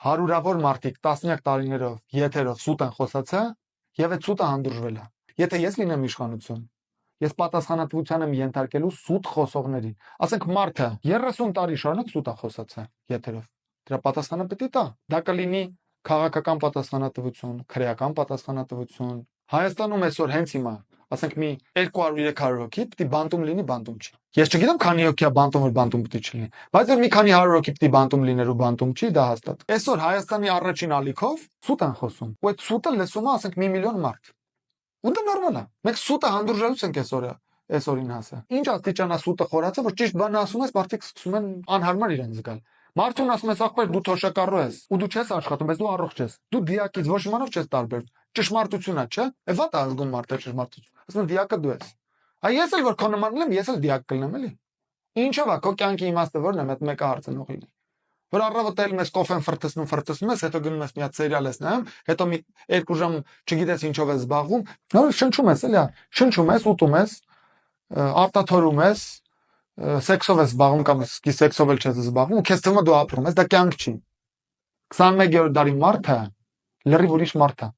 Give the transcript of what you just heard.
Հարյուրավոր մարդիկ տասնյակ տարիներով եթերով սուտ են խոսացել եւ այդ սուտը հանդուրժվել է։ Եթե ես լինեմ իշխանություն, ես պատասխանատվության եմ ենթարկելու սուտ խոսողներին։ Ասենք մարդը 30 տարի շարունակ սուտ է խոսացել եթերով։ Դրա պատասխանը պետք է տա։ Դա կլինի քաղաքական պատասխանատվություն, քրեական պատասխանատվություն։ Հայաստանում այսօր հենց հիմա, ասենք մի 200-300 հոգի պետք է բանտում լինի, բանտում չի։ Ես չգիտեմ քանի հոգի է բանտում, որ բանտում պետք է չլինի, բայց որ մի քանի 100 հոգի պետք է բանտում լիներ ու բանտում չի, դա հաստատ։ Այսօր Հայաստանի առաջին ալիքով սուտ են խոսում։ Ու այդ սուտը լսում է, ասենք 1 միլիոն մարդ։ Ու դա նորմալ է։ Մենք սուտը հանդուրժելուց ենք այսօրին հասել։ Ինչ աստիճան է սուտը խորացել, որ ճիշտ բանը ասում ես, մարդիկ սկսում են անհարմար իրեն զգալ։ Մարդուն ասում ես, ախպեր, դու թոշակառու ես, ու դու չես աշխատում, բայց դու առողջ ես։ Դու դիակից ոչ իմանով չես տարբեր։ Ճշմարտությունա, չէ՞։ Վատ է ազգում մարդը ճշմարտություն։ Ասում են դիակը դու ես։ Այ ես էլ որ քո նմանն եմ, ես էլ դիակ կլինեմ էլի։ Ինչով է քո կյանքի իմաստը որն է, այդ մեկը հարցնողին։ Որ առավոտը էլ մեզ կոֆեն ֆրթսնում ես, հետո գնում ես մի հատ սերիալ ես նայում, հետո մի 2 ժամ չգիտես ինչով ես զբաղվում, նոր շնչում ես էլի, շնչում ես, ուտում ես, արտաթորում ես, սեքսով ես զբաղվում կամ սեքսով էլ չես զբաղվում, ու քեզ թվում է դու ապրում ես, դա կյանք չի։ 21-րդ դարի մարդը լրիվ ուրիշ մարդ է։